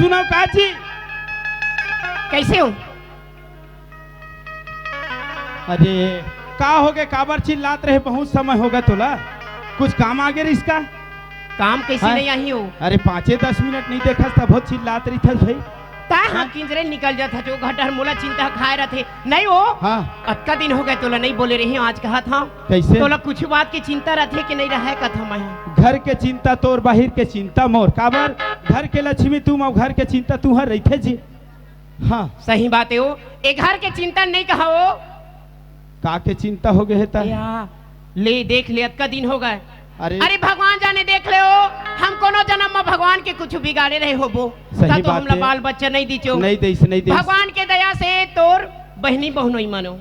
सुनो काजी। कैसे हो? अरे का हो गए, काबर चिल्लात रहे, बहुत समय हो गया तोला, कुछ काम आ गया इसका? काम कैसे हाँ? नहीं आई हो? अरे 5-10 मिनट नहीं देखा था, बहुत चिल्लात रही था भाई। हाँ किंजरे निकल जाता जो घटर मोला चिंता खाए रहे नहीं हो। हाँ अक्का दिन हो गए तोला नहीं बोले रही आज कहा था। कैसे? तोला कुछ बात की चिंता रहते कि नहीं रहे कथा मैं। घर के चिंता तोर, बाहर के चिंता मोर, काबर घर के लक्ष्मी तुम और घर के चिंता तू हर रही थे जी। हाँ सही बात है हो, एक घर के चिंता नहीं कहा हो। का के चिंता हो गए है ले देख ले अक्का दिन हो गए। अरे भगवान जाने देख ले हो, हम कोनो जन्म में भगवान के कुछ बिगाड़े रहे हो वो सही तो बात हमला है। बाल बच्चा नहीं दीचो, नहीं दे भगवान के दया से तोर बहनी बहुनोई मानो।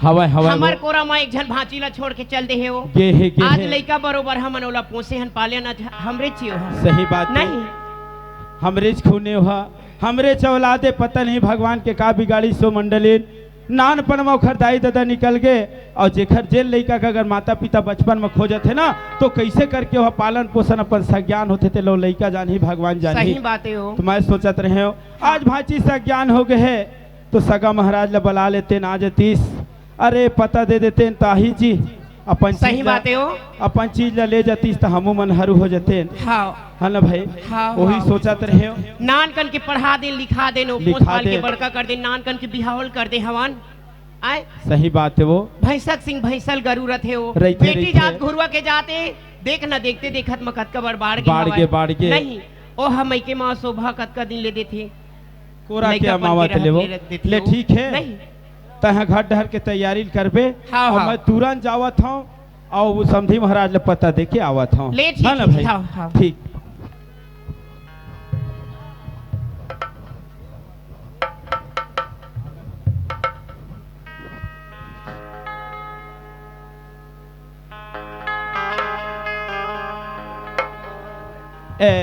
हवा हमार कोरा में एक जन भांची ला छोड़ के चल दे है वो। गे आज है। लइका बरोबर हमन ओला पोसे हन पाले न हमरे चियो सही बात नहीं। हमरे खूने हुआ, हमरे चौलादे, पता नहीं भगवान के का बिगाड़ी सो मंडली। नानपन में ओखर दाई दादा निकल गए और जेखर जेल लइका का अगर माता पिता बचपन में खोजत है ना तो कैसे करके वह पालन पोषण अपन सज्ञान होते थे, लो लइका जान ही भगवान जान ही। सही बात है हो। तो मैं सोचत रहे हो आज भाची सज्ञान हो गए है तो सगा महाराज ला बुला लेते ना जतीस, अरे पता दे देते ताही जी अपन सही बात है हो। अपन चीज ला ले जातीस तो हमू मन हरू हो जाते है ना भाई। वही सोचत रहे हो नानकन के पढ़ा दे लिखा दे नो पोस पाल के बड़का कर दे, नानकन के बिहावल कर दे हवन आए। सही बात है वो भैंसक सिंह भैंसल गरूरत है वो रहते, बेटी रहते। जात घुरवा के जाते देख न देखते देखत में कतका बार बाढ़ के नहीं ओ हम के मां शोभा कतका दिन ले देते कोरा के अमावत ले वो ले ठीक है नहीं तह घर डहर के तैयारी करबे। हाँ, और हाँ। मैं तुरंत जावत हूँ और वो समधी महाराज ले पता दे के आवत हूँ, ले ठीक है ना है, भाई? हाँ, हाँ। ठीक।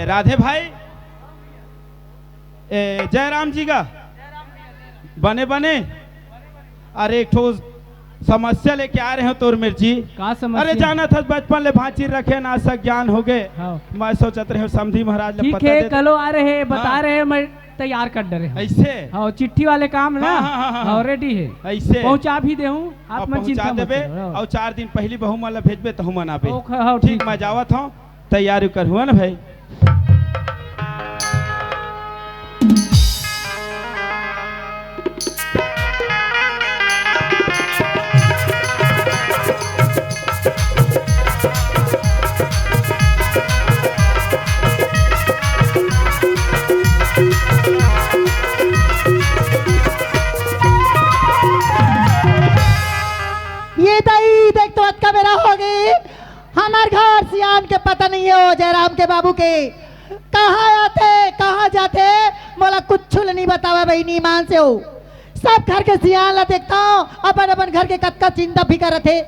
राधे भाई, जयराम जी का बने बने। अरे एक ठो समस्या लेके आ रहे हो तोर मिर्ची। का समस्या? अरे जाना था बचपन ले भांची रखे ना सब ज्ञान हो गए। हाँ। मैं सोचत रहे समधी महाराज ले ठीक पता है, दे। कलो आ रहे हैं, बता हाँ। रहे हैं, मैं तैयार कर डरे हैं। ऐसे हाँ चिट्ठी वाले काम ना हाँ। ऑलरेडी है, ऐसे पहुंचा भी दे हूँ, आप अब मत चिंता पहुंचा मत देबे करो। और 4 दिन पहले बहु माला भेजबे तो हम आबे। हाँ, ठीक मैं जावत हूँ, तैयारी कर हुआ ना भाई। ये दाई देख तो अटका मेरा हो गई। हमार घर सियान के पता नहीं है ओ जयराम के बाबू के कहाँ आते कहाँ जाते मोला कुछ नहीं बतावा बहनी ईमान से हो। सब घर के सियान ला देखता हूँ अपन अपन घर के कतका चिंता फिकर रहे।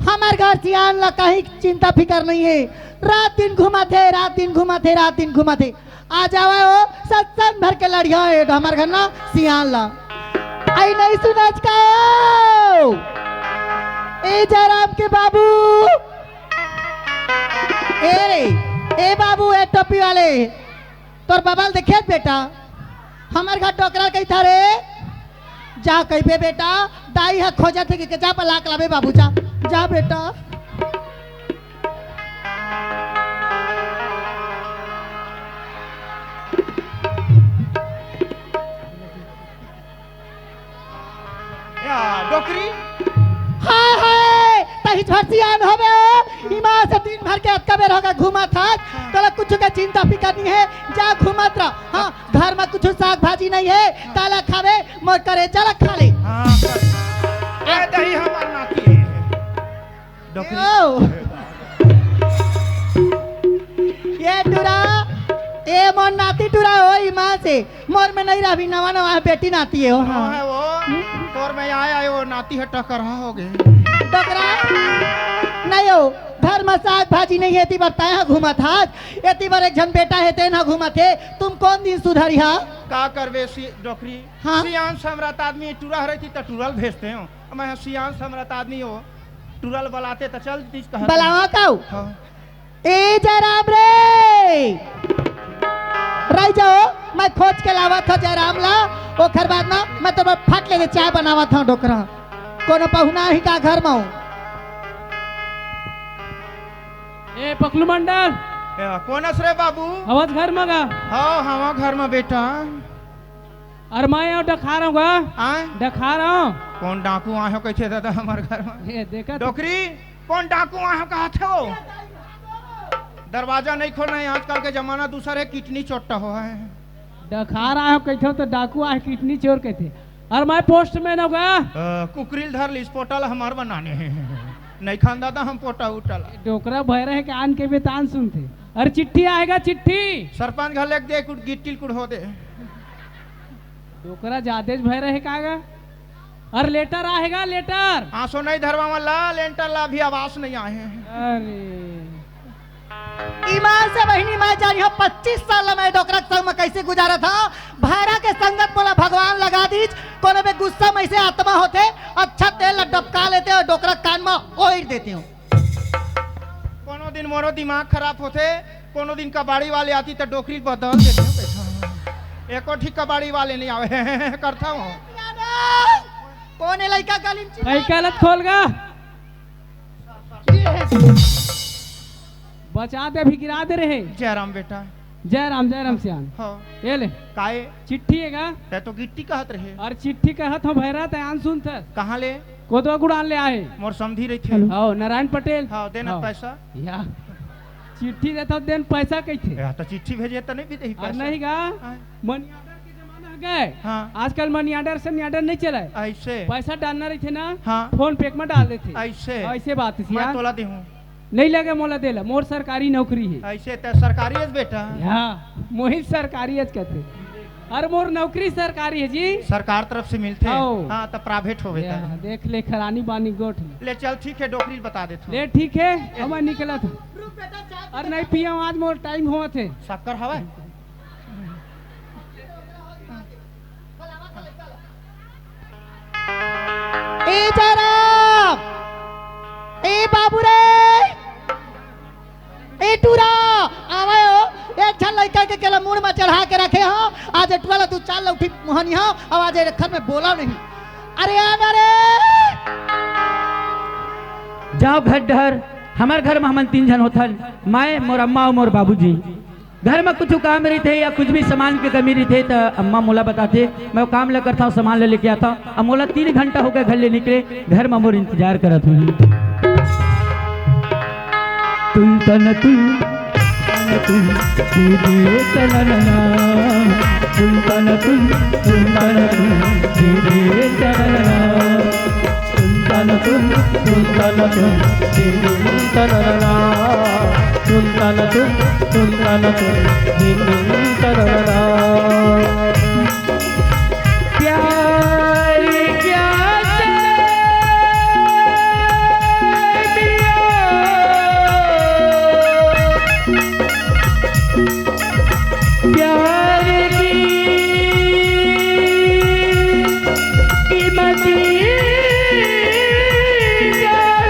हमार घर सियान ला कहीं चिंता फिकर नहीं है। रात दिन घुमा थे रात दिन घुमा थे रात दिन घुमा थे। आ जावा हो सत्संग भर के लड़िया है हमार घर ना सियान ला आई नहीं सुनाच का ए जयराम के बाबू ए बाबू ए टोपी वाले तोर बबल देखे बेटा हमार घर टोकरा कही था रे जा कही बेटा दाई है खोजा थे कि जा पर लाक लाबे बाबू जा जा बेटा। डोकरी हाय हाय तही झरसियान होबे इमा से दिन भर के अटका बेर होगा घुमा था तोला कुछ का चिंता फिकर नहीं है जा घुमत रह। हाँ घर में कुछ साग भाजी नहीं है काला खावे मोर करे चल खा ले। ए दही हमार नाती है डोकरी। ये टुरा ए मोर नाती टुरा हो इमा से मोर में नहीं रही नवा नवा बेटी नाती है हो। हाँ है वो तोर में आया वो नाती है टकरा हो गए डकरा नहीं हो घर में साग भाजी नहीं है बार तय घुमा था एती बार एक जन बेटा है ते ना घुमा थे तुम कौन दिन सुधरी हा का करवे डोकरी। हाँ? सियान सम्राट आदमी टूरा रही थी तो टूरल भेजते हो। मैं सियान सम्राट आदमी हो टूरल बुलाते तो चल तीस कह बलावा काऊ हाँ। ए जयराम रे रह जाओ, मैं खोज के लावा था जयराम ला। ओखर बाद ना मैं तो फट ले चाय बनावा था डोकरा। कोनो पहुना ही का घर में हूँ। ए पकलू मंडल कौन रे बाबू? अवध घर में गा। हाँ हवा घर में बेटा। और मैं डखा रहा हूँ गा। आए डखा रहा हूँ। कौन डाकू आयो कैसे दादा हमारे घर में? ये देखा तो। डोकरी कौन डाकू आयो कहा थे? दरवाजा नहीं खोलना है, आजकल के जमाना दूसरा है, किडनी चोट्टा हो है। डखा रहा हूँ कहते हो तो डाकू आए किडनी चोर कहते। और मैं पोस्टमैन होगा। कुकरील धर ली पोटल हमार बनाने हैं। नहीं खान दादा हम पोटा उठल। डोकरा भय रहे कान के बेतान सुनते। अरे चिट्ठी आएगा चिट्ठी। सरपंच घर लेके दे कुछ गिट्टी कुछ हो दे। डोकरा ज्यादा भय रहे कागा। और लेटर आएगा लेटर। आंसू नहीं धरवा ला लेंटर ला भी आवाज नहीं आए हैं। अरे ईमान से बहनी मैं जानी हो 25 साल मैं डोकरा के संग में कैसे गुजारा था। भारा के संगत बोला भगवान लगा दीज। कोनो में गुस्सा में से आत्मा होते अच्छा तेल डबका लेते और डोकरा कान में ओढ़ देते हो। कोनो दिन मोरो दिमाग खराब होते, कोनो दिन कबाड़ी वाले आती तो डोकरी बदल देते हो बेटा। एको ठीक कबाड़ी वाले नहीं आवे करता हूँ। कौन है लड़का गली में? गलत खोलगा। बचा दे अभी गिरा दे रहे। जयराम बेटा। जयराम सियान। हाँ ये ले काए चिट्ठी है ते तो गिट्टी कहत रहे। और चिट्ठी कहत हो भैरा तयान सुन था। कहाँ ले? कोदवा गुड़ान ले आए। मोर समझी रही थे। हाँ नारायण पटेल। हाँ देना हाँ। पैसा। या चिट्ठी देता देन पैसा कैसे? या तो चिट्ठी भेजे तो नहीं भी दे और पैसा। नहीं गा हाँ। मनी ऑर्डर के जमाना है गए। हाँ। आजकल मनी ऑर्डर से ऑर्डर नहीं चला है। ऐसे पैसा डालना रही थे ना। हाँ। फोन पे में डाल देते। ऐसे ऐसे बात है मैं सियान। तोला दे हूँ। नहीं लगे मोला देला मोर सरकारी नौकरी है। ऐसे ते सरकारी है बेटा। या मोहित सरकारी है कहते। और मोर नौकरी सरकारी है जी। सरकार तरफ से मिलते हैं। आओ। हाँ तो प्राइवेट हो या, बेटा। देख ले खरानी बानी गोठ ले। ले चल ठीक है डोकरी बता देता हूँ। ले ठीक है हम निकला था। और नहीं पिया आज मोर टाइम हुआ थे। शक्कर हवा ए जयराम, ए बाबू रे, ए टूरा आवे हो। एक छन लड़का के केला मुंह में चढ़ा के रखे हो। आज टूरा तू चाल उठी मोहनी हो और आज घर में बोला नहीं। अरे आना रे जाओ घर डहर। हमारे घर में हमन 3 जन होथन। मैं मोर अम्मा और मोर बाबूजी। घर में कुछ काम रही थे या कुछ भी सामान की कमी रही थे तो अम्मा मोला बताते। मैं वो काम ले करता हूँ सामान ले लेके आता हूँ। अब मोला 3 घंटा हो गया घर ले निकले। घर में मोर इंतजार करत हुई। तुम तन तुम दीदी तनना तुम तन तुम दीदी तनना तुम तन तुम दीदी तनना तुम तन दीदी तनना प्यार क्या प्यार की कीमत जानो।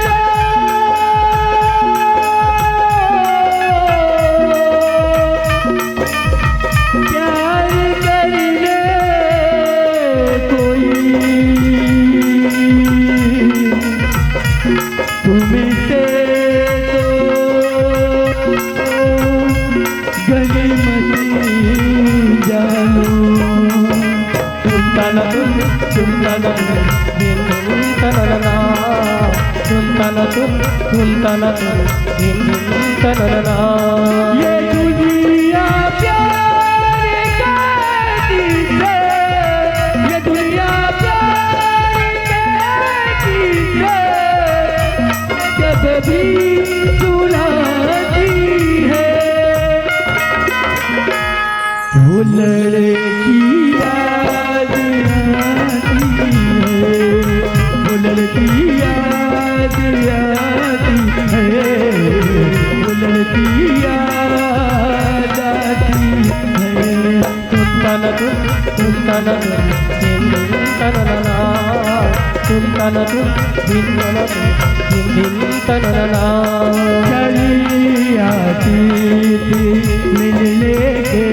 प्यार करने कोई तुमसे जानो। तुम तन ये दुनिया प्यार करती है। ये दुनिया प्यार करती है। जब भी सुनाती है वो लड़की याद आती है। वो लड़की याद आती है। वो लड़की याद आती है। तुम तन चली आती थी मिलने के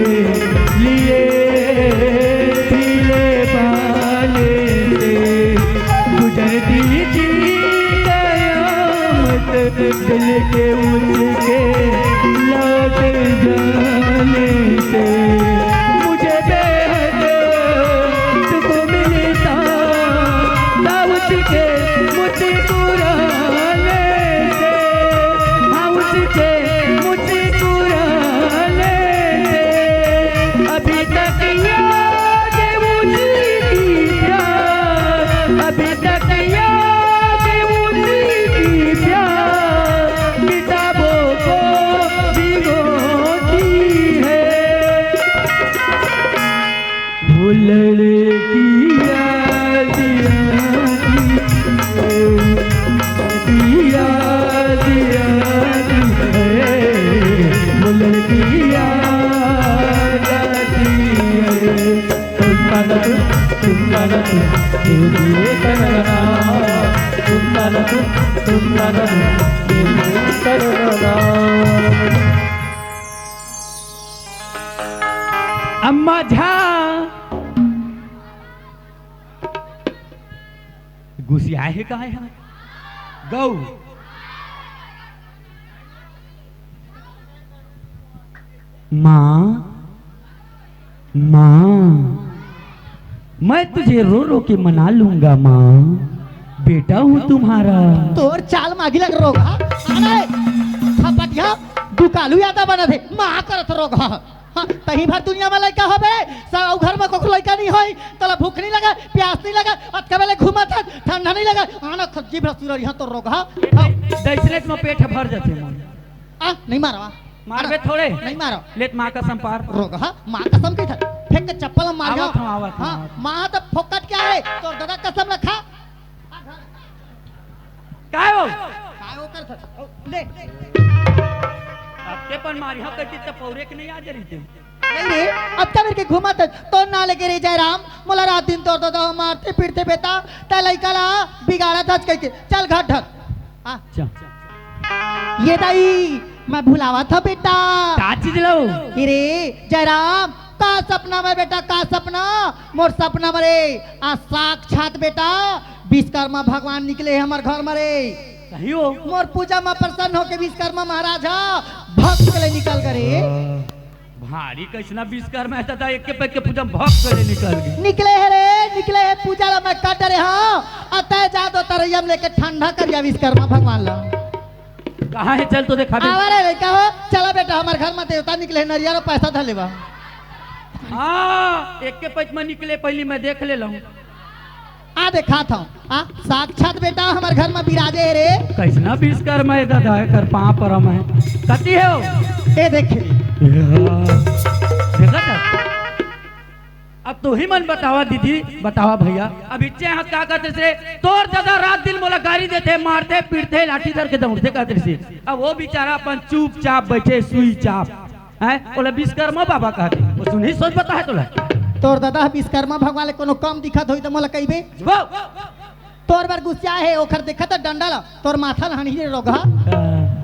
लड़किया दिया दिया वो लड़किया अम्मा झा गुस्सा है कहा है गौ माँ माँ मैं तुझे रो रो के मना लूंगा माँ बेटा हूँ तुम्हारा तोर चाल मागी लग रोग हा अरे खपटिया दुकालू यादा बना थे मां करत रोग हा हाँ, तही भर दुनिया में लड़का होबे सब घर में कोई लड़का नहीं होई तला भूख नहीं लगा प्यास नहीं लगा अतके बेले घुमा था ठंडा नहीं लगा आना खजी भर यहां तो रोग हा दैसनेट में पेट भर जाते आ नहीं मारवा मारबे थोड़े नहीं मारो लेट माँ कसम पार रोग हा मां कसम की था फेंक के चप्पल में मार आवत हूँ, आवत हूँ, हां आवत हूँ। मां तो फोकट क्या है तो दादा कसम रखा काय हो काय वो कर था ले आपके पर मारी हाँ कहती तो पौरे के नहीं आ जा रही थी नहीं रे अब तक मेरे घुमा तो ना लेके रे जय राम मोला रात दिन तोड़ दो मारते पीटते बेटा ता लइका ला बिगाड़ा था कह के चल घर ढक आ ये दाई मैं भुलावा था बेटा का चीज लो रे जय राम का सपना में बेटा का सपना मोर सपना मरे आ साक्षात बेटा विश्वकर्मा भगवान निकले हमार घर मरे सही हो मोर पूजा में प्रसन्न होके विश्वकर्मा महाराजा भक्त के लिए निकल करे भारी कैसना विश्वकर्मा है तथा एक के पैक के पूजा भक्त करे निकल गई निकले है रे निकले है पूजा ला मैं काट रे हाँ अतः जा दो तरयम लेके ठंडा कर दिया विश्वकर्मा भगवान ला कहाँ है चल तो देखा दे आवारे रे क्या हो चला बेटा हमारे घर में देवता निकले नरिया रो पैसा धले बा हाँ एक के पैक में निकले पहले मैं देख ले लूँ आ देखा था आ साक्षात बेटा हमारे घर में विराजे है रे कैसना विश्वकर्मा है दादा है कर पाँव पर हम है कती है वो ए देखे देखा था अब तो ही मन बतावा दीदी बतावा भैया अब इच्छे यहाँ क्या करते से तोर दादा रात दिन मोला गाड़ी देते मारते पीटते लाठी धर के दौड़ते कहते से अब वो बेचारा अपन चुपचाप बैठे सुई चाप है बोला विश्वकर्मा बाबा कहते वो सुनी सोच बता है तोला तोर दादा विश्वकर्मा भगवान ले कोनो कम दिखत होई त मोला कहिबे तोर बार गुस्सा है ओखर देखत डंडा ला तोर माथा लहनी रे रोगा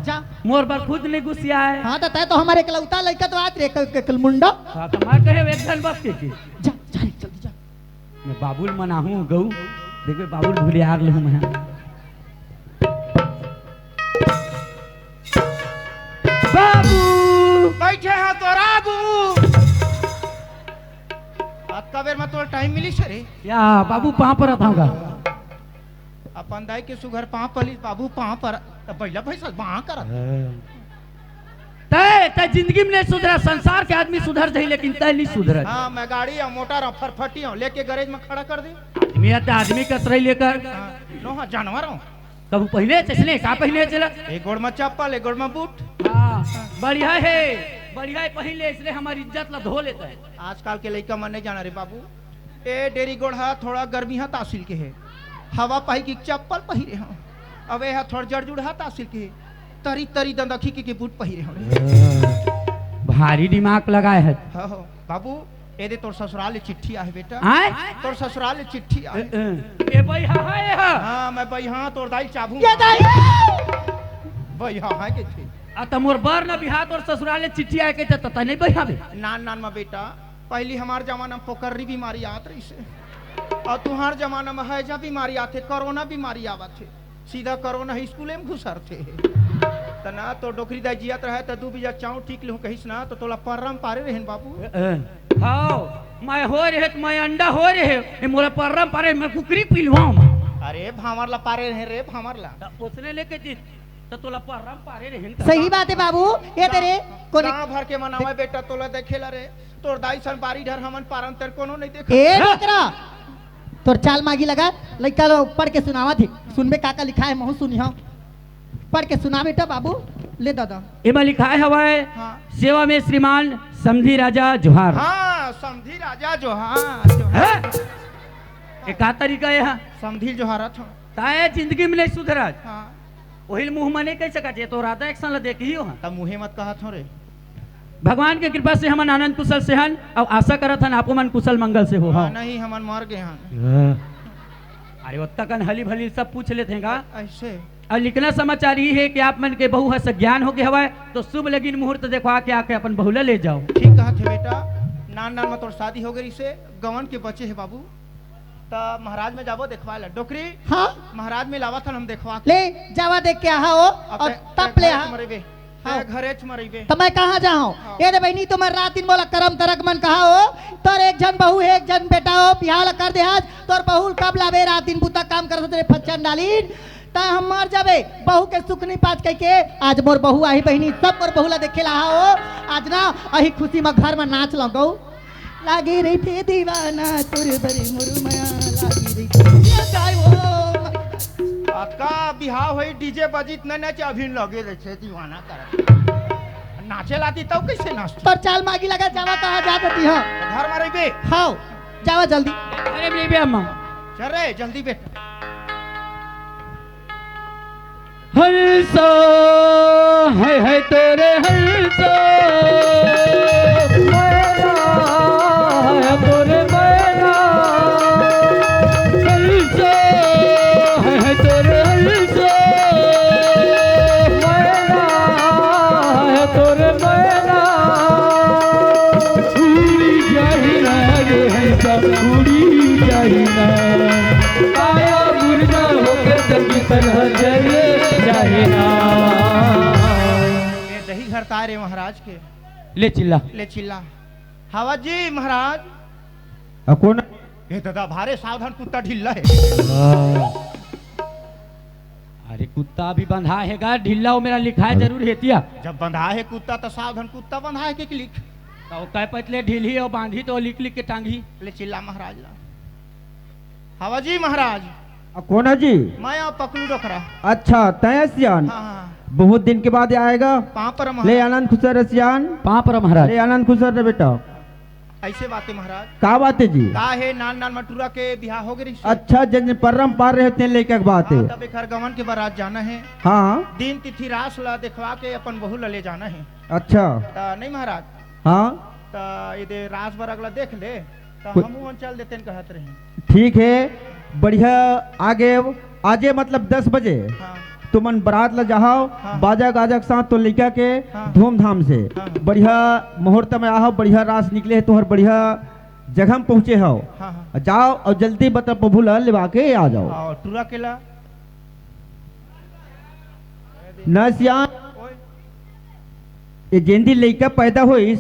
जा मोर पर खुद नहीं गुस्सा है हां त तय तो हमारे एकलौता लइका तो आत रे कल मुंडा हाँ, तो मैं कहे एक घन बस के जा जा रे जल्दी जा मैं बाबुल मनाहूँ गऊ देखो बाबुल भूले यार लहूँ मैं बाबू बैठे हैं तो राबू आज का बेर में तो टाइम मिली रे या बाबू पाँव पर आता अपन दाई के सुघर पाँव पली बाबू पाँव पर पहला पैसा वहां कर तय तय जिंदगी में नहीं सुधरा संसार के आदमी सुधर जाए लेकिन तय नहीं सुधरा हाँ मैं गाड़ी और मोटर और फरफटी हूँ लेके गैरेज में खड़ा कर दी आदमी आता आदमी कसरई लेकर नो हाँ जानवर हूँ कब पहले चले का पहले चला एक गोड़ में चप्पल एक गोड़ में बूट हाँ बढ़िया है पहले इसलिए हमारी इज्जत ला धो लेता है आजकल के लड़का मन नहीं जाना रे बाबू ए डेरी गोड़ है थोड़ा गर्मी है तासील के है हवा पाही की चप्पल पहिरे हो अब यह थोड़ा जड़जुड़ है तासील के तरी तरी दंदखी के बूट पहिरे हो भारी दिमाग लगाए है हाँ हो बाबू ए दे तोर ससुराल ले चिट्ठी आहे बेटा आए तोर ससुराल ले चिट्ठी आहे ए भाई हाँ हाँ मैं भाई हाँ तोर दाई चाबू ये दाई भाई हाँ हाँ के थे आ तमोर बर न बिहात और ससुराले चिट्ठी आए के त नहीं बहावे नान नान में बेटा पहली हमार जमाना में पोकर्री बीमारी आत रही से और तुम्हार जमाना में हैजा बीमारी आते कोरोना बीमारी आवत थे सीधा कोरोना स्कूले में घुसर थे तो ना तो डोकरी दाई जियत रहे तो दू बीजा चाऊ ठीक लहू कहिस ना तो तोला परम पारे रहन बाबू हाँ मैं हो रहे तो मैं अंडा हो रहे मोला परम पारे मैं कुकरी पिलवाऊं अरे भामर ला पारे रहे रे भामर ला उसने लेके दी तो तोला परम पारे रहे सही बात है बाबू ये तेरे कोने गांव भर के मनावे बेटा तोला देखेला रे तोर दाई सन बारी ढर हमन पारन तर कोनो नहीं देख ए बकरा तोर चाल मागी लगा लइका लो पढ़ के सुनावा थी सुनबे काका लिखा है महू सुनी हो पढ़ के सुना बेटा बाबू ले दादा इमा लिखा है हवाए हाँ। सेवा में श्रीमान समधी राजा जोहार हाँ समधी राजा जोहार हैं? ये का तरीका है यहाँ समधी जोहारत हो ताए जिंदगी में नहीं सुधरत हाँ वही मुंह में नहीं कह सकत ये तो राधा एक्शन ला देख ही हो तब मुहे मत कहत हो रे भगवान के कृपा से हमन आनंद कुशल से हन और आशा करत हन आपो मन कुशल मंगल से हो हाँ। नहीं हमन मर गए हैं अरे उत्ता कन हली भली सब पूछ लेते हैं का ऐसे और लिखना समाचार ये है कि आप मन के बहू हस ज्ञान हो गया हवा तो शुभ लगिन मुहूर्त देखो आके आके अपन बहुला ले जाओ ठीक कहा थे बेटा नान नान में तोर शादी हो गई से गवन के बच्चे है बाबू तो महाराज में जाबो देखवा ले डोकरी हाँ महाराज में लावा था हम देखवा के। ले जावा देख के आहा हो और तप ले आहा मरेबे हाँ। घरे च मरेबे तो मैं कहाँ जाऊँ हाँ। ये रे बहनी तुम्हारे रात दिन बोला करम तरक मन कहा हो तोर एक जन बहू है एक जन बेटा हो बिहार कर दे आज तोर बहू कब लावे रात दिन बुता काम कर तेरे फच्चन डालीन ता हम मर जाबे बहू के सुख नहीं पाच कह के आज मोर बहू आही बहनी सब मोर बहू ला देखे ला हो आज ना अही खुशी में घर में नाच लगो लागी रे फे दीवाना तुर बरी मुरुमया लागी रे ये गाय हो आपका बिहाव होई डीजे बजित न नच अभी लगे रहे छे दीवाना कर नाचे लाती तब कैसे नाचती तोर चाल मागी लगा जावा कहाँ जा देती हो घर में रहिबे हाँ जावा जल्दी अरे बेबी अम्मा चल रे जल्दी बेटा हंसो है तेरे हंसो मैना है तेरे मैना हंसो है तेरे हंसो मैना है तेरे मैना उड़ी जाही ना रे हंसा उड़ी जाही ना आया मुर्गा होके चंगी तरह जले ये दही घर तारे महाराज के ले चिल्ला ले चिल्ला हवा जी महाराज कौन ये दादा भारे सावधान कुत्ता ढिल्ला है अरे कुत्ता भी बंधा है गा ढिल्ला हो मेरा लिखा है जरूर हेतिया जब बंधा है कुत्ता तो सावधान कुत्ता बंधा है कि लिख तो कह पतले ढीली और बांधी तो लिख लिख के टांगी ले चिल्ला महाराज ला हवा जी महाराज कौन है जी? मैं आप पकड़ू डोकरा अच्छा तय सियान हाँ हाँ बहुत दिन के बाद आएगा पापर ले महाराज आनंद खुसर सियान पापर महाराज ले आनंद खुसर रे बेटा ऐसे बातें महाराज का बात है जी? का है नान नान मटूरा के बिहार हो गई अच्छा जन परम पार रहते हैं लेकर बात है तब एक गमन के बारात जाना है हाँ दिन तिथि रास ला दिखवा के अपन बहू ला ले जाना है अच्छा ता नहीं महाराज हाँ ता ये रास बर अगला देख ले तो कोई- हम चल देते कहत रहे ठीक है बढ़िया आगे आजे मतलब 10 बजे हाँ तुमन बारात ला जाओ हाँ। बाजा गाजा के साथ तो लेकर के हाँ। धूमधाम से हाँ। बढ़िया मुहूर्त में आओ बढ़िया रास निकले है तुम्हार बढ़िया जगह में पहुँचे हो हाँ हाँ जाओ और जल्दी बता प्रभु ला लेवा के आ जाओ और टूरा केला न सियान ओए ये जिन दिन लड़का पैदा हुई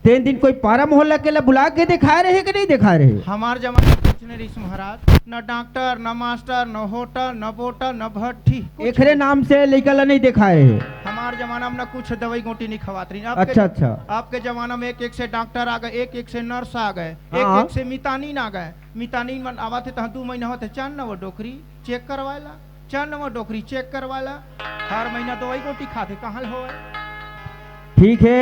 तेन दिन कोई पारा मोहल्ला के ला बुला के दिखा रहे कि नहीं दिखा रहे? हमार जमाने में कुछ नहीं रही महाराज न डॉक्टर न मास्टर न होटल न बोटल न भट्ठी कुछ एकरे नाम से लड़का ला नहीं दिखाए रहे। हमार जमाना में न कुछ दवाई गोटी नहीं खवात रही अच्छा अच्छा आपके जमाना में एक एक से डॉक्टर आ गए एक एक से नर्स आ गए एक हाँ। एक से मितानीन आ गए मितानीन मन आवा थे तो 2 महीना होते चल न वो डोकरी चेक करवाला चल न वो डोकरी चेक करवाला हर महीना दवाई गोटी खाते कहाँ हो ठीक है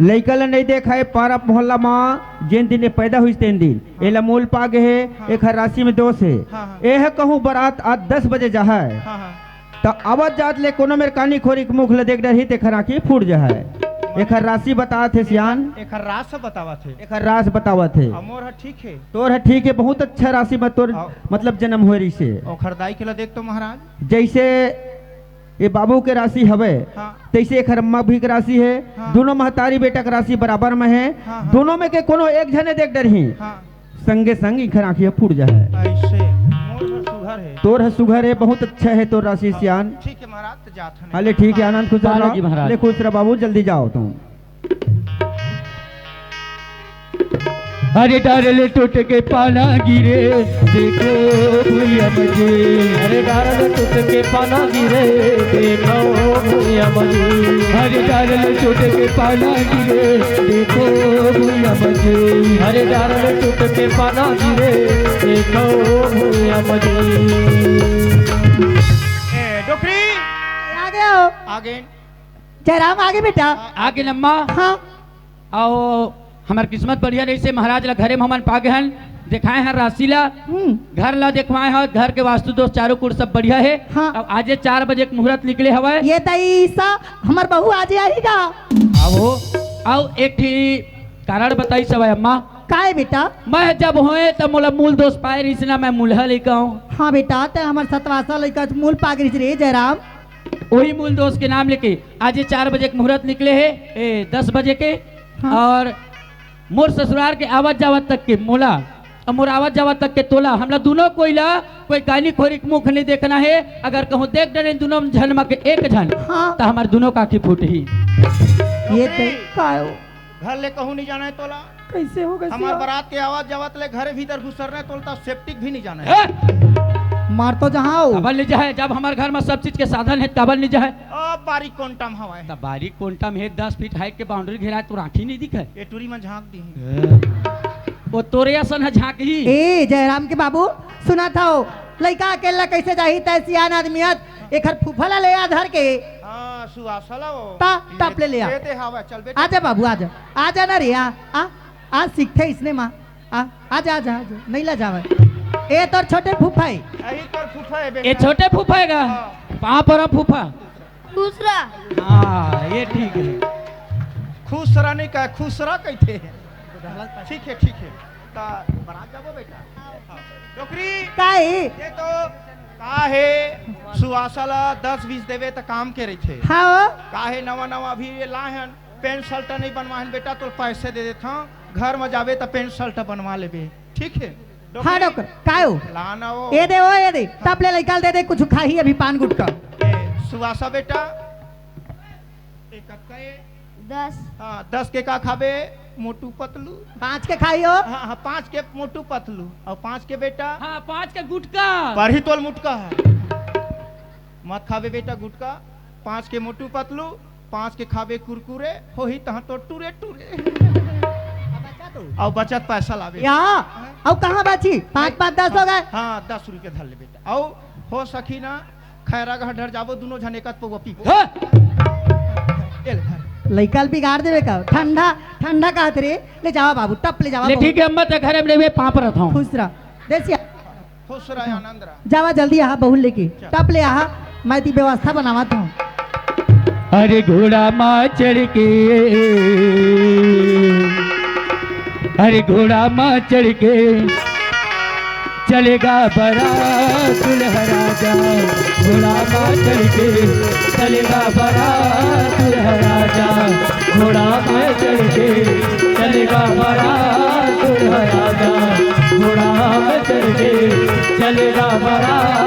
लड़का ला नहीं देखा है पारा मोहल्ला माँ जिन दिन ये पैदा हुई तेन दिन एला मूल पागे है हाँ। एक हर राशि में दोष है हाँ, हाँ। ए है कहूँ बारात आज 10 बजे जा है हाँ हाँ तो आवाज जात ले कोनो मेरे कानी खोरी के मुख ले देख रही ते खराकी फूट जा है एक हर राशि बता थे सियान एक हर रात से बतावा थे एक हर रास बतावा थे अमोर है ठीक है तोर है ठीक है बहुत अच्छा राशि में तोर हाँ। मतलब जन्म हुए रही से और खरदाई के लिए देख तो महाराज जैसे ये बाबू के राशि हवे हाँ तैसे एक अम्मा भी के राशि है हाँ। दोनों महतारी बेटा के राशि बराबर में है हाँ, हाँ। दोनों में के कोनो एक जने देख डर ही हाँ संगे संग इखर आंखिया फूट जा है ऐसे मोर है सुघर है तोर है सुघर है बहुत अच्छा है तोर राशि सियान ठीक है महाराज तो जात है हाले ठीक है आनंद खुश बालाजी रहो महाराज। ले खुश रहो बाबू जल्दी जाओ तुम अरे डारले टूट के पाना गिरे देखो भैया मुझे अरे डारले टूट के पाना गिरे देखो भैया मुझे अरे डारले टूट के पाना गिरे देखो भैया मुझे अरे डारले टूट के पाना गिरे देखो भैया मुझे ए डोकरी आगे आओ आगे जयराम आगे बेटा आगे लम्मा हाँ आओ हमार किस्मत बढ़िया रही से महाराज ला घरे में हमन पागे हन दिखाए हैं राशि ला घर ला देखवाए हैं घर के वास्तु दोष चारों कुर सब बढ़िया है। हाँ। अब आजे 4 बजे के मुहूर्त निकले हवा ये तईसा हमार बहू आज आएगा। आओ आओ एक ठी कारण बताई सब अम्मा काहे बेटा? मैं जब होए तब मोला मूल दोष पाए रही से ना मैं मूल्हा लेकर आऊँ। हाँ बेटा ते हमार सतवासा लड़का मूल पागरी रे जयराम। वही मूल दोष के नाम लेके आज 4 बजे के मुहूर्त निकले है 10 बजे के। हाँ। और मोर ससुराल के आवत जावत तक के मोला और मोर आवत जावत तक के तोला हमला दोनों कोई गाली खोरी के मुख नहीं देखना है। अगर कहूँ देख डरे दोनों झन में के एक झन हाँ। तो हमारे दोनों का फूट ही। ये ते कायो घर ले कहूँ नहीं जाना है तोला। कैसे होगा? हमार बारात के आवाज जावत ले घर भीतर घुसरने तोलता सेप्टिक भी नहीं जाना है। मार तो जहाँ हो। तबल नहीं जाए जब हमारे घर में सब चीज के साधन है तबल नहीं जाए। अब बारीक कोंटम हवा है। तब बारीक कोंटम है 10 फीट हाइट के बाउंड्री घेरा है तो राखी नहीं दिखे ये टूरी में झांक दी वो तोरे असन है झाँक ही। ए जयराम के बाबू सुना था हो लड़का अकेला कैसे जाही तैसियान आदमियत एक हर फूफला ले आ धर के हाँ सुहासला वो टप ले आ। दे हवा चल बेटा। आजा बाबू आजा आजा ना रे आ सीखते इसने माँ आजा आजा आजा नहीं ला जावे ए तोर छोटे फूफा है। यही तोर फूफा है ये बेटा। छोटे फूफा है का वहाँ पर फूफा दूसरा हाँ ये ठीक है। खुसरा नहीं कहे खुसरा कहते हैं। ठीक है ता बारात जाबो बेटा। नौकरी काहे ये तो का है सुहासला 10-20 देवे तो काम के रही थे। हाँ काहे नवा नवा अभी ये लाहन पेंट शर्ट नहीं बनवाहन बेटा तो पैसे दे देता हूँ घर में जावे तो पेंट शर्ट बनवा लेबे ठीक है। हाँ डॉक्टर कायो लाना वो ये दे वो ये दे टप ले निकाल दे दे कुछ खाही अभी पान गुटका। सुहासा बेटा एक 10 हाँ 10 के का खाबे मोटू पतलू 5 के खाइयो। हाँ हाँ 5 के मोटू पतलू और 5 के बेटा हाँ 5 का गुटका पढ़ी तोल मुटका है मत खाबे बेटा गुटका। 5 के मोटू पतलू 5 के खाबे कुरकुरे हो ही तहाँ तो टूरे टूरे और बचत पैसा लावे यहाँ अब कहाँ बची 5-5 10 हो गए। हाँ 10 रुपये धर ले बेटा और हो सकी ना खैरा घर डर जाबो दोनों जने का पौवा पीबो। हाँ। ए ले धर। लइकल बिगाड़ देवे का ठंडा ठंडा कहत रे ले जावा बाबू टप ले जावा। ले ठीक है अम्मा तो घर में ले पाप रहता हूँ। खुश रह देसिया खुश रह आनंद रह। जावा जल्दी यहाँ बहुल लेके टप ले यहाँ मैं ती व्यवस्था बनावा हूँ। अरे घोड़ा माँ चढ़ के अरे घोड़ा माँ चढ़ के चलेगा बारात दुल्हा राजा। घोड़ा माँ चढ़ के चलेगा बारात दुल्हा राजा। घोड़ा माँ चढ़ के चलेगा बारात दुल्हा राजा। घोड़ा माँ चढ़ के चलेगा बारात